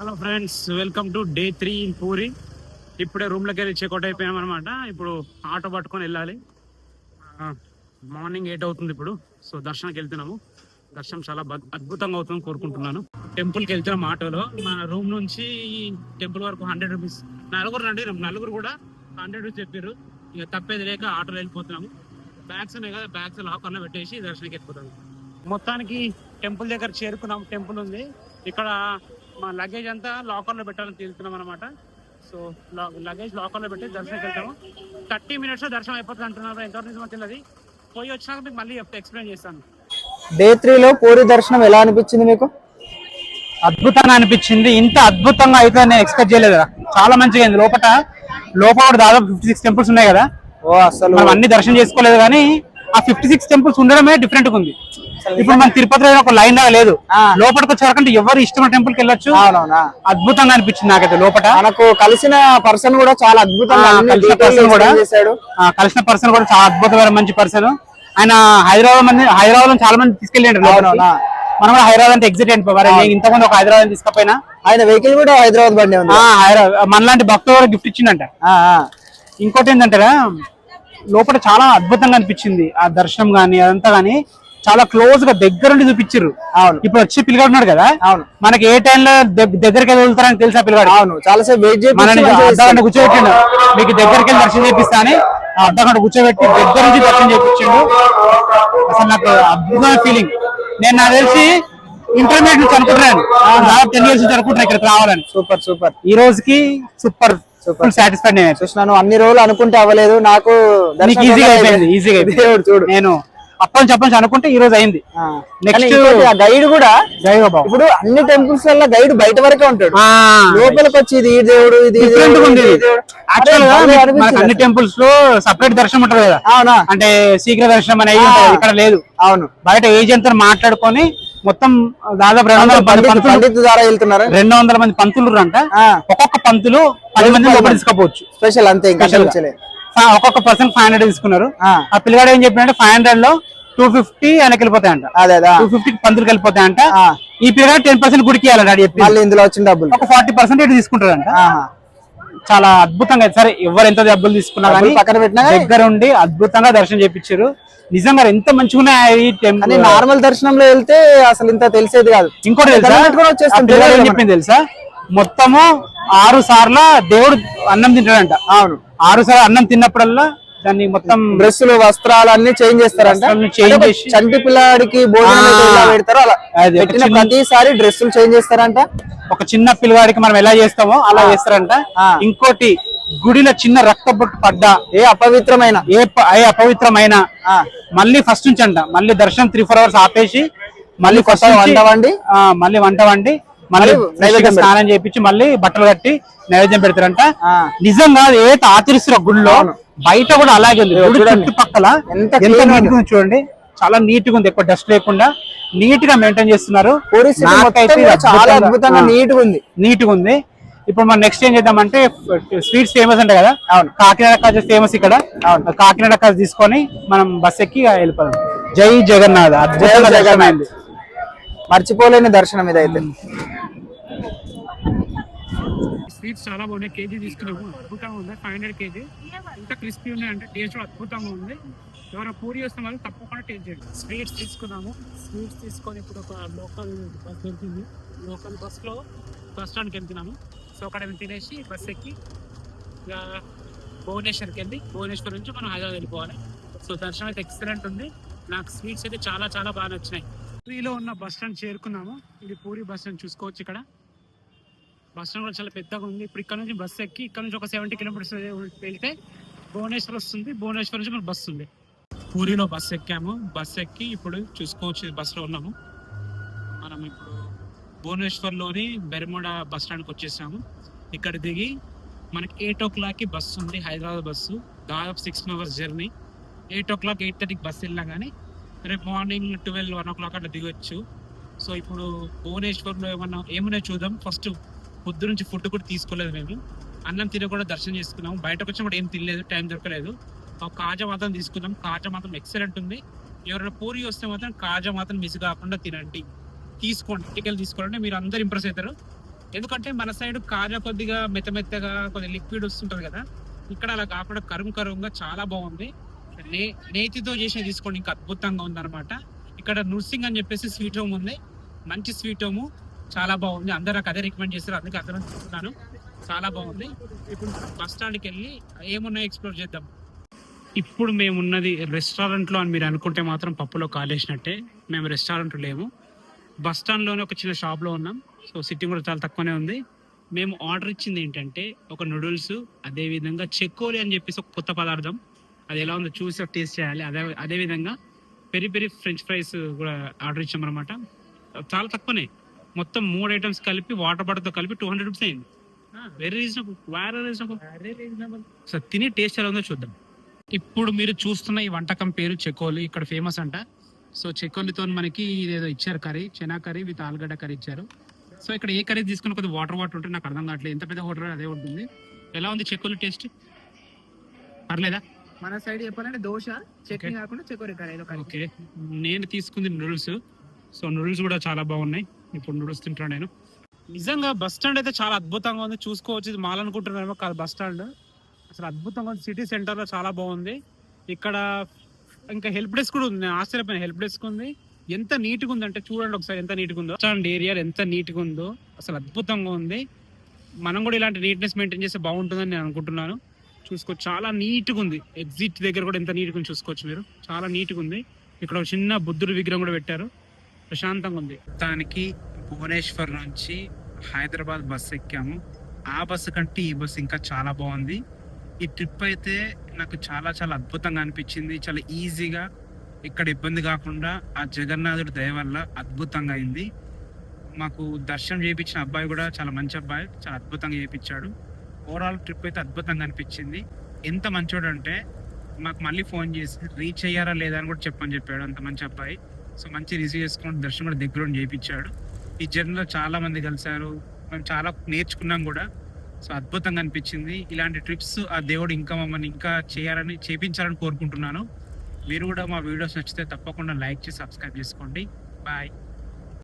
Hello friends, welcome to day 3 in puri. ఇప్పుడే రూమ్లోకి వెళ్ళి చెక్అవుట్ అయిపోయాం అనమాట. ఇప్పుడు ఆటో పట్టుకొని వెళ్ళాలి. మార్నింగ్ 8 అవుతుంది ఇప్పుడు. సో దర్శనానికి వెళ్తున్నాము. దర్శనం చాలా అద్భుతంగా అవుతుందని కోరుకుంటున్నాను. టెంపుల్కి వెళ్తున్నాం ఆటోలో. మన రూమ్ నుంచి టెంపుల్ వరకు 100 రూపీస్. నలుగురు కూడా 100 రూపీస్ చెప్పారు. ఇక తప్పేది లేక ఆటోలో వెళ్ళిపోతున్నాము. బ్యాగ్స్ ఉన్నాయి కదా, బ్యాగ్స్ లాకర్లో పెట్టేసి దర్శనానికి వెళ్ళిపోతాము. మొత్తానికి టెంపుల్ దగ్గర చేరుకున్నాం. టెంపుల్ ఉంది ఇక్కడ. మా లగేజ్ అంతా లాకర్లో పెట్టాలని తెలుస్తున్నాం అనమాట. సో లగేజ్ లాకర్లో పెట్టి దర్శనంకి వెళ్తాము. 30 minutes దర్శనం అయిపోతుంది అంటున్నారు. ఎంతవరకు నిజమో తెలియదు. పోయి వచ్చినాక మీకు మళ్ళీ ఎక్స్ప్లెయిన్ చేస్తాను. డే 3లో పూరి దర్శనం ఎలా అనిపించింది మీకు? అద్భుతంగా అనిపించింది. ఇంత అద్భుతంగా అయితే నేను ఎక్స్పెక్ట్ చేయలేదు కదా. చాలా మంచిగా అయింది. లోపల దాదాపు 56 టెంపుల్స్ ఉన్నాయి కదా. అసలు మనం అన్ని దర్శనం చేసుకోలేదు కానీ ఆ 56 టెంపుల్స్ ఉండడమే డిఫరెంట్ గా ఉంది. ఇప్పుడు మన తిరుపతిలో ఒక లైన్ లాగా లేదు. లోపలికి వచ్చేవరకంటే ఎవరు ఇష్టమైన టెంపుల్ కి వెళ్ళొచ్చు. అద్భుతంగా అనిపించింది నాకైతే. లోపల మనకు కలిసిన పర్సన్ కూడా చాలా అద్భుతంగా కలిసిన పర్సన్ కూడా చాలా అద్భుతమైన మంచి పర్సన్. ఆయన హైదరాబాద్ లో చాలా మంది తీసుకెళ్ళండి. మనం కూడా హైదరాబాద్ అంటే ఎగ్జిట్ అయిపోయి ఇంతకుముందు ఒక హైదరాబాద్ తీసుకపోయినా ఆయన వెహికల్ కూడా హైదరాబాద్ బండి ఉంది. మనలాంటి భక్తులు గిఫ్ట్ ఇచ్చిందంట. ఇంకోటి ఏంటంటే లోపల చాలా అద్భుతంగా అనిపించింది. ఆ దర్శనం గానీ అదంతా గానీ చాలా క్లోజ్ గా దగ్గర నుండి చూపించారు. ఇప్పుడు వచ్చి పిల్లగాడు ఉన్నాడు కదా. మనకి ఏ టైంలో దగ్గరికి వెళ్తారని తెలుసా పిల్లగాడు? చాలాసేపు వెయిట్ చేసి అర్ధగంట కూర్చోబెట్టిండు. మీకు దగ్గరికి వెళ్ళి దర్శనం చేపిస్తా అని అర్ధగంట కూర్చోబెట్టి దగ్గర నుంచి దర్శనం చేయించిండు. అసలు నాకు అద్భుతమైన ఫీలింగ్. నాకు తెలిసి ఇంటర్మీడియట్ నుంచి అనుకుంటున్నాను. 10 years నుంచి అనుకుంటున్నాను ఇక్కడికి రావాలని. సూపర్ ఈ రోజుకి సూపర్ సాటిస్ఫైడ్. నేను చూసినాను. అన్ని రోజులు అనుకుంటే అవ్వలేదు. నాకు ఈజీగా అయిపోయింది. చూడు, నేను అప్పటి అనుకుంటే ఈ రోజు అయింది. నెక్స్ట్ గైడ్ కూడా ఇప్పుడు అన్ని టెంపుల్స్ వల్ల గైడ్ బయట వరకే ఉంటాడు. లోపలికి వచ్చి ఇది దేవుడు ఇది అన్ని టెంపుల్స్ లో సపరేట్ దర్శనం ఉంటుంది కదా. అవునా? అంటే శీఘ్ర దర్శనం అనేది ఇక్కడ లేదు. అవును, బయట ఏజెంట్ తో మాట్లాడుకొని మొత్తం దాదాపు 200 ద్వారా వెళ్తున్నారు. 200 మంది పంతులు అంట. ఒక్కొక్క పంతులు 10 మంది లోపల తీసుకోవచ్చు. స్పెషల్ అంతే. ఒక్కొక్క పర్సన్ 500 తీసుకున్నారు. ఆ పిల్లగాడు ఏం చెప్పినట్టు 500 లో 250 ఆయనకి వెళ్ళిపోతాయంట. 250 పంతులకు వెళ్ళిపోతాయంట. ఈ పిల్లగాడు 10% గుడికి వెళ్ళాలి చెప్పి మళ్ళీ ఇందులో వచ్చిన డబ్బులు ఒక 40% ఇటు తీసుకుంటారంట. చాలా అద్భుతంగా. సరే ఎవరు ఎంత డబ్బులు తీసుకున్నా కానీ పక్కన పెట్టినా దగ్గర ఉండి అద్భుతంగా దర్శనం చేయించారు. నిజంగా ఎంత మంచిగా ఉన్నాయి ఈ టెంపుల్. నార్మల్ దర్శనంలో వెళ్తే అసలు ఇంత తెలిసేది కాదు. ఇంకోటి తెలుసా ఏం చెప్పింది తెలుసా? మొత్తము 6 సార్లు దేవుడు అన్నం తింటాడంట. అవును, 6 సార్లు అన్నం తిన్నప్పుడల్లా దాన్ని మొత్తం డ్రెస్సులు వస్త్రాలు అన్ని చేంజ్ చేస్తారంట. చంటి పిల్లాడికి భోజనం పెడతారు అలా పెట్టిన ప్రతిసారి డ్రెస్సులు చేంజ్ చేస్తారంట. ఒక చిన్న పిల్లవాడికి మనం ఎలా చేస్తామో అలా చేస్తారంట. ఇంకోటి గుడిలో చిన్న రక్త బొట్టు పడ్డా ఏ అపవిత్రమైన మళ్ళీ ఫస్ట్ నుంచి అంట. మళ్ళీ దర్శనం 3-4 hours ఆపేసి మళ్ళీ వంట వండి మళ్ళీ స్నానం చేయించి మళ్ళీ బట్టలు కట్టి నైవేద్యం పెడతారంట. నిజంగా ఏదైతే ఆచరిస్తున్న గుడిలో బయట కూడా అలాగే ఉంది. చుట్టుపక్కల ఎంత నీట్ గా చూడండి. చాలా నీట్ గా ఉంది. ఎక్కువ డస్ట్ లేకుండా నీట్ గా మెయింటైన్ చేస్తున్నారు. చాలా అద్భుతంగా నీట్ గా ఉంది. ఇప్పుడు మనం నెక్స్ట్ ఏం చేద్దామంటే స్వీట్స్ ఫేమస్ అంట కదా. అవును, కాకినాడ కాజు ఫేమస్ ఇక్కడ. కాకినాడ కాజు తీసుకొని మనం బస్ ఎక్కి వెళ్ళిపోదాం. జై జగన్నాథ్. అద్భుతంగా దర్శనం అయింది. మర్చిపోలేని దర్శనం ఇదైతే. స్వీట్స్ చాలా బాగున్నాయి. కేజీ తీసుకున్నాము. అద్భుతంగా ఉంది. 500 kg. ఇంకా క్రిస్పీ ఉన్నాయి. అంటే టేస్ట్ అద్భుతంగా ఉంది. ఎవరైనా పూరి వస్తే వాళ్ళు తప్పకుండా టేస్ట్ చేయండి. స్వీట్స్ తీసుకున్నాము. స్వీట్స్ తీసుకొని ఇప్పుడు ఒక లోకల్ బస్ దొరికింది. లోకల్ బస్లో బస్ స్టాండ్కి వెళ్తున్నాము. సో అక్కడ తినేసి బస్ ఎక్కి ఇక భువనేశ్వర్కి వెళ్ళి భువనేశ్వర్ నుంచి మనం హైదరాబాద్ వెళ్ళిపోవాలి. సో దర్శనం అయితే ఎక్సలెంట్ ఉంది. నాకు స్వీట్స్ అయితే చాలా చాలా బాగా నచ్చినాయి. పూరిలో ఉన్న బస్ స్టాండ్ చేరుకున్నాము. ఇది పూరి బస్ స్టాండ్ చూసుకోవచ్చు. ఇక్కడ బస్ స్టాండ్ కూడా చాలా పెద్దగా ఉంది. ఇప్పుడు ఇక్కడ నుంచి బస్సు ఎక్కి ఇక్కడ నుంచి ఒక 70 kilometers వెళ్తే భువనేశ్వర్ వస్తుంది. భువనేశ్వర్ నుంచి మనకు బస్సు ఉంది. పూరిలో బస్సు ఎక్కాము. బస్సు ఎక్కి ఇప్పుడు చూసుకోవచ్చు బస్సులో ఉన్నాము. మనం ఇప్పుడు భువనేశ్వర్లోని బెర్ముడా బస్ స్టాండ్కి వచ్చేసాము. ఇక్కడ దిగి మనకి 8 o'clock బస్సు ఉంది. హైదరాబాద్ బస్సు దాదాపు 6 hours జర్నీ. 8 o'clock 8:30 బస్సు వెళ్ళినా కానీ రేపు మార్నింగ్ 12-1 o'clock అట్లా దిగొచ్చు. సో ఇప్పుడు భువనేశ్వర్లో ఏమన్నా చూద్దాం. ఫస్ట్ పొద్దు నుంచి ఫుడ్ కూడా తీసుకోలేదు మేము. అన్నం తినకుండా దర్శనం చేసుకున్నాము. బయటకు వచ్చిన కూడా ఏం తినలేదు, టైం దొరకలేదు. కాజా మాత్రం తీసుకున్నాం. కాజా మాత్రం ఎక్సలెంట్ ఉంది. ఎవరైనా పూరి వస్తే మాత్రం కాజా మాత్రం మిస్ కాకుండా తినండి. తీసుకోండి. టికెట్ తీసుకోవాలంటే మీరు అందరు ఇంప్రెస్ అవుతారు. ఎందుకంటే మన సైడ్ కాజా కొద్దిగా మెత్తగా కొద్దిగా లిక్విడ్ వస్తుంటది కదా, ఇక్కడ అలా కాకుండా కరుంగా చాలా బాగుంది. నేతితో చేసి తీసుకోండి, ఇంకా అద్భుతంగా ఉంది అనమాట. ఇక్కడ నృసింగ్ అని చెప్పేసి స్వీట్ హోమ్ ఉంది, మంచి స్వీట్ హోమ్, చాలా బాగుంది. అందరూ నాకు అదే రికమెండ్ చేస్తారు, అందుకే అందరం చూస్తున్నాను, చాలా బాగుంది. ఇప్పుడు బస్ స్టాండ్కి వెళ్ళి ఏమున్నాయో ఎక్స్ప్లోర్ చేద్దాం. ఇప్పుడు మేము ఉన్నది రెస్టారెంట్లో అని మీరు అనుకుంటే మాత్రం పప్పులో కాలేసినట్టే. మేము రెస్టారెంట్ లేము, బస్ స్టాండ్లోనే ఒక చిన్న షాప్లో ఉన్నాం. సో సిట్టింగ్ కూడా చాలా తక్కువనే ఉంది. మేము ఆర్డర్ ఇచ్చింది ఏంటంటే ఒక నూడిల్స్, అదేవిధంగా చెక్కోలి అని చెప్పేసి ఒక కొత్త పదార్థం, అది ఎలా ఉందో చూసి టేస్ట్ చేయాలి. అదేవిధంగా పెరి ఫ్రెంచ్ ఫ్రైస్ కూడా ఆర్డర్ ఇచ్చామన్నమాట. చాలా తక్కువనే, మొత్తం 3 ఐటమ్స్ కలిపి వాటర్ బాటిల్తో కలిపి 200 రూపీస్ అయింది. Very reasonable. సో తిని టేస్ట్ ఎలా ఉందో చూద్దాం. ఇప్పుడు మీరు చూస్తున్న ఈ వంటకం పేరు చెకోలి, ఇక్కడ ఫేమస్ అంట. సో చెకోలితో మనకి ఇదేదో ఇచ్చారు కర్రీ, చెనా కర్రీ విత్ ఆలుగడ్డ కర్రీ ఇచ్చారు. సో ఇక్కడ ఏ కర్రీ తీసుకుని కొద్దిగా వాటర్ ఉంటే నాకు అర్థం కావట్లేదు, ఎంత పెద్ద హోటల్ అదే ఉంటుంది. ఎలా ఉంది చెకోలి టేస్ట్? పర్లేదా? మన సైడ్ చెప్పాలంటే దోశ చట్నీ కాకుండా చెకోరి కర్రీ. ఓకే, నేను తీసుకుంది నూడిల్స్. సో నూడిల్స్ కూడా చాలా బాగున్నాయి. ఇప్పుడు నూడిల్స్ తింటున్నాను నేను. నిజంగా బస్ స్టాండ్ అయితే చాలా అద్భుతంగా ఉంది, చూసుకోవచ్చు. ఇది మాల్ అనుకుంటున్నారేమో, కాదు బస్ స్టాండ్. అసలు అద్భుతంగా ఉంది, సిటీ సెంటర్ లో చాలా బాగుంది. ఇక్కడ ఇంకా హెల్ప్ డెస్క్ కూడా ఉంది, ఆశ్చర్యపోయిన హెల్ప్ డెస్క్ ఉంది. ఎంత నీట్ గా ఉందంటే చూడండి ఒకసారి, ఎంత నీట్ గా ఉందో. బస్ స్టాండ్ ఏరియా ఎంత నీట్ గా ఉందో, అసలు అద్భుతంగా ఉంది. మనం కూడా ఇలాంటి నీట్నెస్ మెయింటైన్ చేస్తే బాగుంటుందని నేను అనుకుంటున్నాను. చూసుకోవచ్చు, చాలా నీట్ గా ఉంది. ఎగ్జిట్ దగ్గర కూడా ఎంత నీట్ గా చూసుకోవచ్చు మీరు, చాలా నీట్ గా ఉంది. ఇక్కడ ఒక చిన్న బుద్ధుడి విగ్రహం కూడా పెట్టారు, ప్రశాంతంగా ఉంది. దానికి భువనేశ్వర్ నుంచి హైదరాబాద్ బస్సు ఎక్కాము. ఆ బస్సు కంటే ఈ బస్సు ఇంకా చాలా బాగుంది. ఈ ట్రిప్ అయితే నాకు చాలా చాలా అద్భుతంగా అనిపించింది. చాలా ఈజీగా, ఇక్కడ ఇబ్బంది కాకుండా ఆ జగన్నాథుడి దయ వల్ల అద్భుతంగా అయింది. మాకు దర్శనం చేయించిన అబ్బాయి కూడా చాలా మంచి అబ్బాయి, చాలా అద్భుతంగా చేయించాడు. ఓవరాల్ ట్రిప్ అయితే అద్భుతంగా అనిపించింది. ఎంత మంచోడు అంటే మాకు మళ్ళీ ఫోన్ చేసి రీచ్ అయ్యారా లేదా అని కూడా చెప్పాడు, అంత మంచి అబ్బాయి. సో మంచి రిసీవ్ చేసుకుని దర్శనం కూడా దగ్గర చేయించాడు. ఈ జర్నీలో చాలా మంది కలిశారు, మేము చాలా నేర్చుకున్నాం కూడా. సో అద్భుతంగా అనిపించింది. ఇలాంటి ట్రిప్స్ ఆ దేవుడు ఇంకా మమ్మల్ని ఇంకా చేయించాలని కోరుకుంటున్నాను. మీరు కూడా మా వీడియోస్ నచ్చితే తప్పకుండా లైక్ చేసి సబ్స్క్రైబ్ చేసుకోండి. బాయ్.